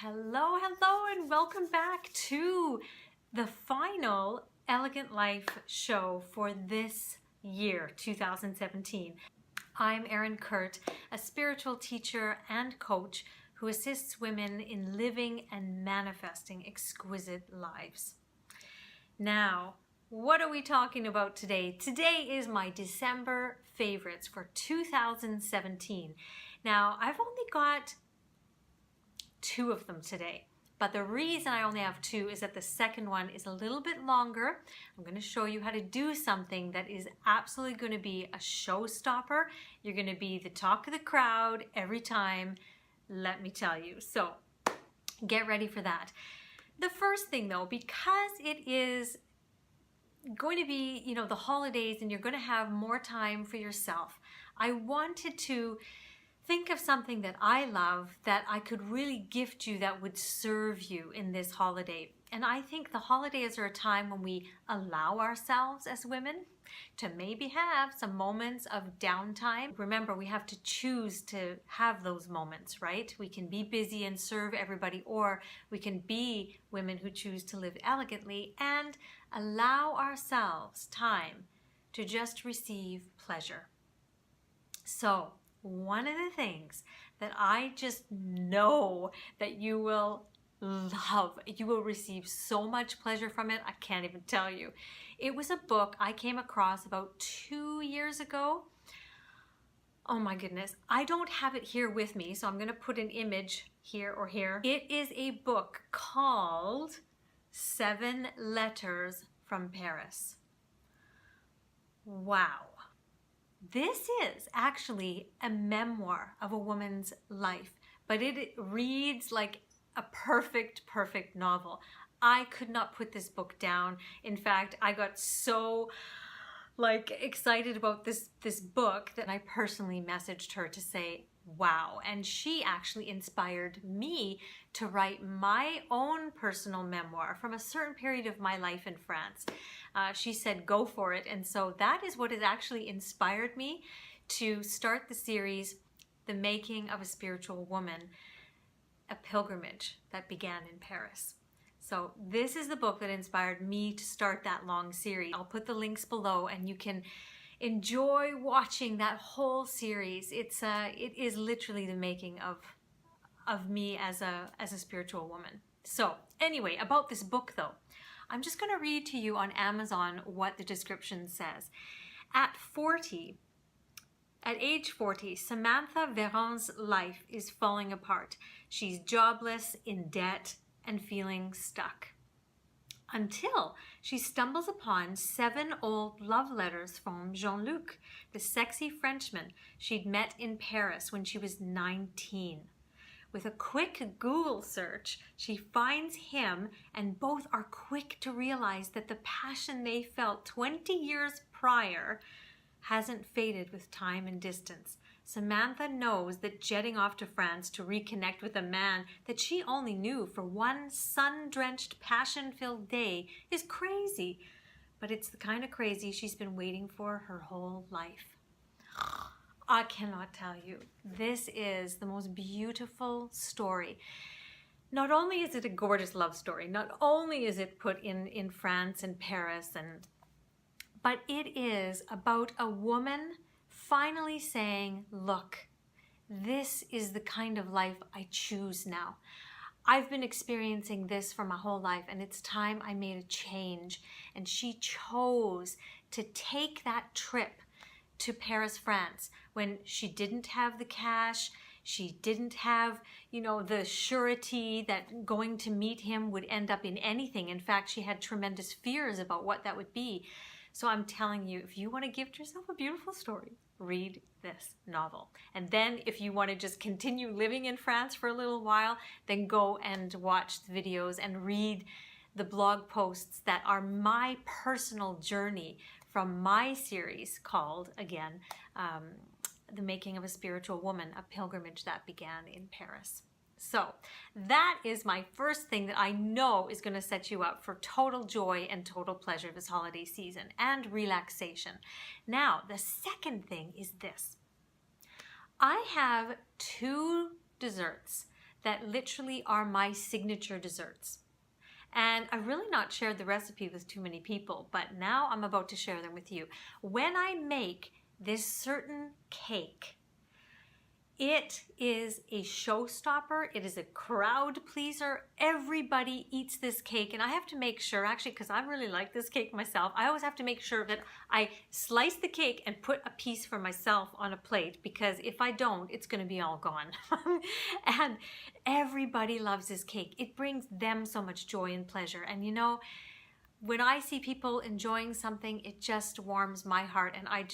Hello, hello, and welcome back to the final Elegant Life show for this year, 2017. I'm Erin Kurt, a spiritual teacher and coach who assists women in living and manifesting exquisite lives. Now, what are we talking about today? Today is my December favorites for 2017. Now, I've only got two of them today, but the reason I only have two is that the second one is a little bit longer. I'm going to show you how to do something that is absolutely going to be a showstopper. You're going to be the talk of the crowd every time, let me tell you. So get ready for that. The first thing though, because it is going to be, the holidays and you're going to have more time for yourself, I wanted to think of something that I love that I could really gift you that would serve you in this holiday. And I think the holidays are a time when we allow ourselves as women to maybe have some moments of downtime. Remember, we have to choose to have those moments, right? We can be busy and serve everybody, or we can be women who choose to live elegantly and allow ourselves time to just receive pleasure. So, one of the things that I just know that you will love, you will receive so much pleasure from it, I can't even tell you. It was a book I came across about 2 years ago. Oh my goodness, I don't have it here with me, so I'm going to put an image here or here. It is a book called 7 Letters from Paris. Wow. This is actually a memoir of a woman's life, but it reads like a perfect novel. I could not put this book down. In fact, I got so excited about this book that I personally messaged her to say, wow. And she actually inspired me to write my own personal memoir from a certain period of my life in France. She said, go for it. And so that is what has actually inspired me to start the series, The Making of a Spiritual Woman, a pilgrimage that began in Paris. So this is the book that inspired me to start that long series. I'll put the links below and you can enjoy watching that whole series. It is literally the making of me as a spiritual woman. So anyway, about this book though, I'm just going to read to you on Amazon what the description says. At age 40, Samantha Veron's life is falling apart. She's jobless, in debt, and feeling stuck. Until she stumbles upon 7 old love letters from Jean-Luc, the sexy Frenchman she'd met in Paris when she was 19. With a quick Google search, she finds him, and both are quick to realize that the passion they felt 20 years prior hasn't faded with time and distance. Samantha knows that jetting off to France to reconnect with a man that she only knew for one sun-drenched, passion-filled day is crazy. But it's the kind of crazy she's been waiting for her whole life. I cannot tell you. This is the most beautiful story. Not only is it a gorgeous love story, not only is it put in France and Paris, but it is about a woman finally saying, look, this is the kind of life I choose now. I've been experiencing this for my whole life, and it's time I made a change. And she chose to take that trip to Paris, France, when she didn't have the cash, she didn't have, the surety that going to meet him would end up in anything. In fact, she had tremendous fears about what that would be. So I'm telling you, if you want to gift yourself a beautiful story, read this novel. And then if you want to just continue living in France for a little while, then go and watch the videos and read the blog posts that are my personal journey from my series called, again, The Making of a Spiritual Woman, a pilgrimage that began in Paris. So that is my first thing that I know is going to set you up for total joy and total pleasure this holiday season and relaxation. Now, the second thing is this. I have 2 desserts that literally are my signature desserts. And I've really not shared the recipe with too many people, but now I'm about to share them with you. When I make this certain cake, it is a showstopper. It is a crowd pleaser. Everybody eats this cake, and I have to make sure, actually, because I really like this cake myself, I always have to make sure that I slice the cake and put a piece for myself on a plate, because if I don't, it's going to be all gone. And everybody loves this cake. It brings them so much joy and pleasure. And you know, when I see people enjoying something, it just warms my heart, and I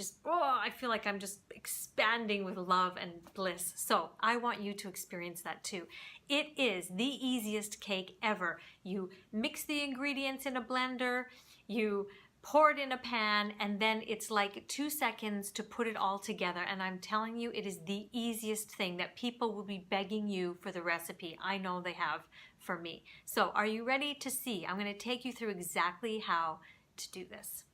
feel like I'm just expanding with love and bliss. So I want you to experience that too. It is the easiest cake ever. You mix the ingredients in a blender, you pour it in a pan, and then it's like 2 seconds to put it all together. And I'm telling you, it is the easiest thing that people will be begging you for the recipe. I know they have for me. So are you ready to see? I'm going to take you through exactly how to do this.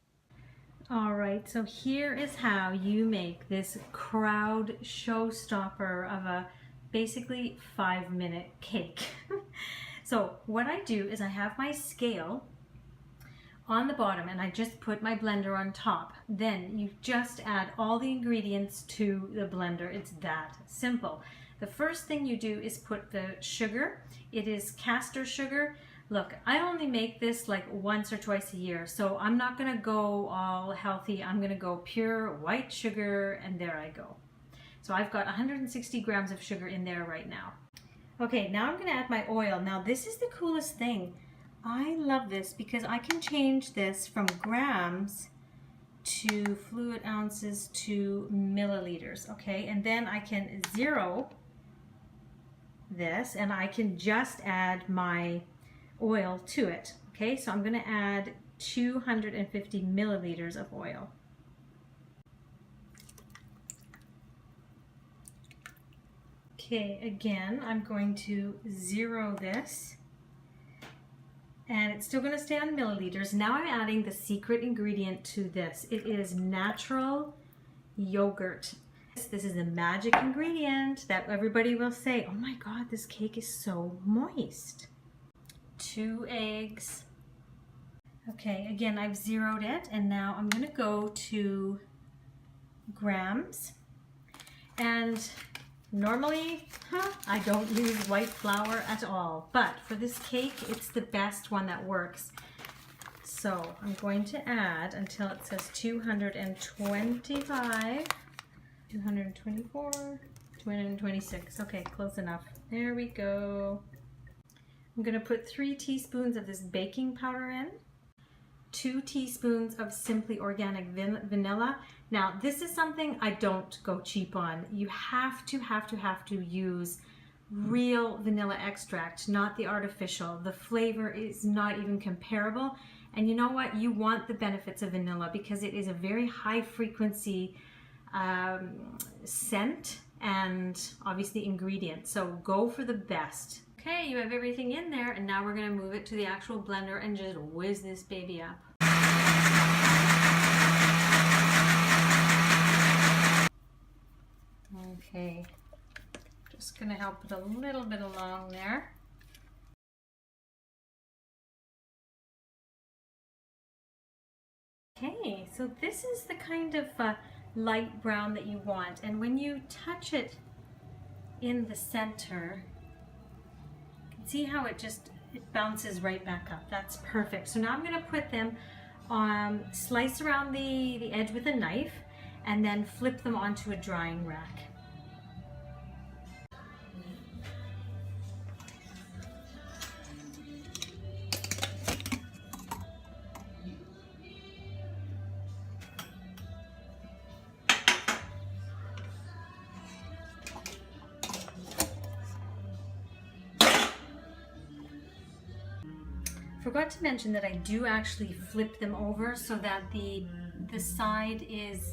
All right, so here is how you make this crowd showstopper of a basically 5-minute cake. So what I do is I have my scale on the bottom, and I just put my blender on top. Then you just add all the ingredients to the blender. It's that simple. The first thing you do is put the sugar. It is castor sugar. Look, I only make this like once or twice a year, so I'm not gonna go all healthy. I'm gonna go pure white sugar, and there I go. So I've got 160 grams of sugar in there right now. Okay, now I'm gonna add my oil. Now this is the coolest thing. I love this because I can change this from grams to fluid ounces to milliliters, okay? And then I can zero this, and I can just add my oil to it, okay? So I'm gonna add 250 milliliters of oil. Okay, again, I'm going to zero this, and it's still going to stay on milliliters. Now I'm adding the secret ingredient to this. It is natural yogurt. This is a magic ingredient that everybody will say, oh my God, this cake is so moist. 2 eggs. Okay, again, I've zeroed it, and now I'm going to go to grams. And normally, I don't use white flour at all, but for this cake, it's the best one that works. So I'm going to add until it says 225, 224, 226. Okay, close enough. There we go. I'm going to put 3 teaspoons of this baking powder in, 2 teaspoons of Simply Organic vanilla. Now, this is something I don't go cheap on. You have to use real vanilla extract, not the artificial. The flavor is not even comparable. And you know what? You want the benefits of vanilla because it is a very high frequency scent and obviously ingredient. So go for the best. Okay, you have everything in there, and now we're gonna move it to the actual blender and just whiz this baby up. Okay, just gonna help it a little bit along there. Okay, so this is the kind of light brown that you want, and when you touch it in the center, you can see how it bounces right back up. That's perfect. So now I'm gonna put them slice around the edge with a knife, and then flip them onto a drying rack. Forgot to mention that I do actually flip them over so that the side is,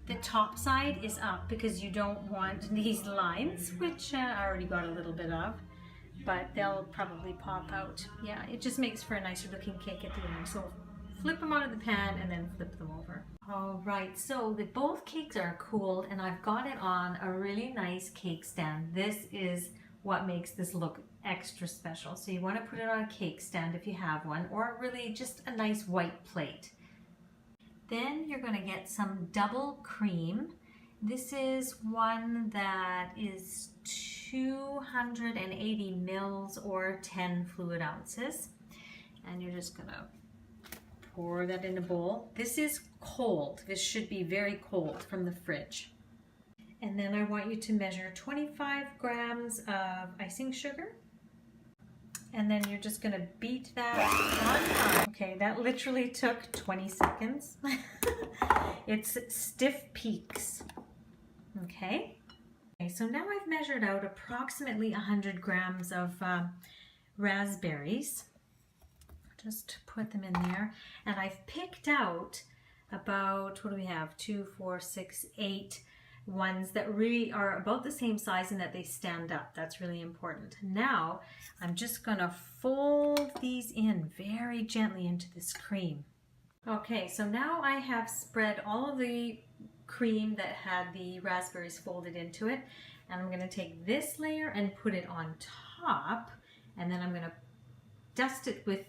the top side is up, because you don't want these lines, which I already got a little bit of, but they'll probably pop out. Yeah, it just makes for a nicer looking cake at the end. So flip them out of the pan and then flip them over. All right, so both cakes are cooled, and I've got it on a really nice cake stand. This is what makes this look extra special. So you want to put it on a cake stand if you have one, or really just a nice white plate. Then you're going to get some double cream. This is one that is 280 mils or 10 fluid ounces. And you're just going to pour that in a bowl. This is cold. This should be very cold from the fridge. And then I want you to measure 25 grams of icing sugar. And then you're just going to beat that on. Okay, that literally took 20 seconds. It's stiff peaks. Okay. Okay, so now I've measured out approximately 100 grams of raspberries. Just put them in there. And I've picked out about, what do we have? 2, 4, 6, 8 ones that really are about the same size and that they stand up. That's really important. Now I'm just going to fold these in very gently into this cream. Okay, so now I have spread all of the cream that had the raspberries folded into it, and I'm going to take this layer and put it on top, and then I'm going to dust it with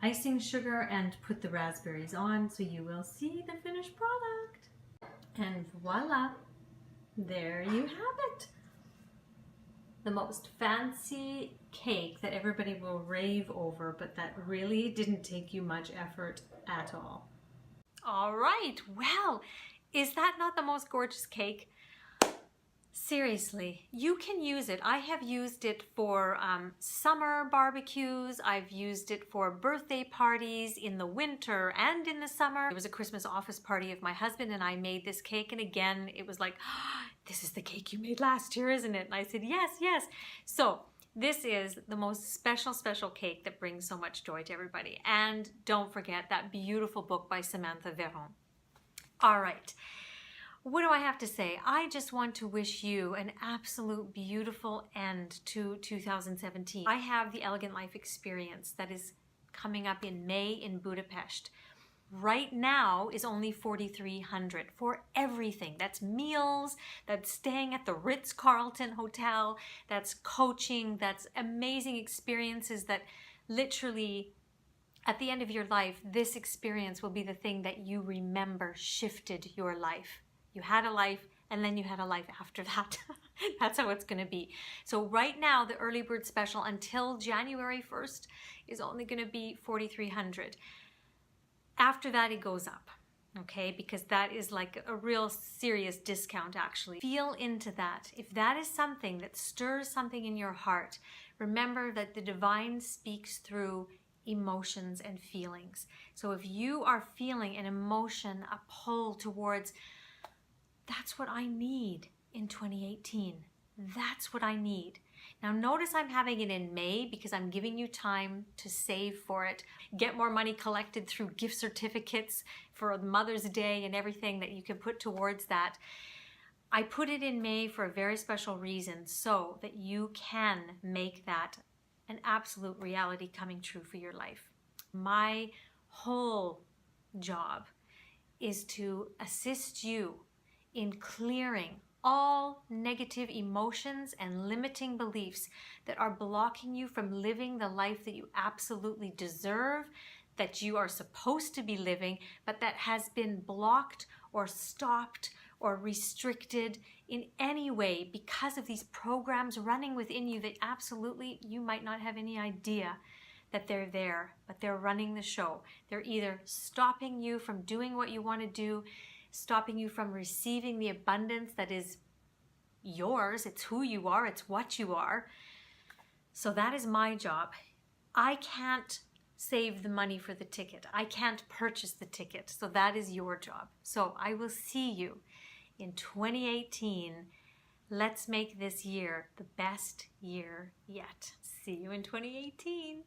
icing sugar and put the raspberries on, so you will see the finished product. And voila, there you have it. The most fancy cake that everybody will rave over, but that really didn't take you much effort at all. All right, well, is that not the most gorgeous cake? Seriously, you can use it. I have used it for summer barbecues. I've used it for birthday parties in the winter and in the summer. It was a Christmas office party of my husband and I made this cake, and again, it was like, oh, this is the cake you made last year, isn't it? And I said, yes, yes. So this is the most special, special cake that brings so much joy to everybody. And don't forget that beautiful book by Samantha Veron. All right. What do I have to say? I just want to wish you an absolute beautiful end to 2017. I have the Elegant Life Experience that is coming up in May in Budapest. Right now is only $4,300 for everything. That's meals, that's staying at the Ritz-Carlton Hotel, that's coaching, that's amazing experiences that literally at the end of your life, this experience will be the thing that you remember shifted your life. You had a life, and then you had a life after that. That's how it's going to be. So right now, the early bird special until January 1st is only going to be $4,300. After that, it goes up, okay? Because that is like a real serious discount, actually. Feel into that. If that is something that stirs something in your heart, remember that the divine speaks through emotions and feelings. So if you are feeling an emotion, a pull towards, that's what I need in 2018. That's what I need. Now notice I'm having it in May because I'm giving you time to save for it. Get more money collected through gift certificates for Mother's Day and everything that you can put towards that. I put it in May for a very special reason, so that you can make that an absolute reality coming true for your life. My whole job is to assist you in clearing all negative emotions and limiting beliefs that are blocking you from living the life that you absolutely deserve, that you are supposed to be living, but that has been blocked or stopped or restricted in any way because of these programs running within you that absolutely you might not have any idea that they're there, but they're running the show. They're either stopping you from doing what you want to do, stopping you from receiving the abundance that is yours. It's who you are. It's what you are. So that is my job. I can't save the money for the ticket. I can't purchase the ticket. So that is your job. So I will see you in 2018. Let's make this year the best year yet. See you in 2018.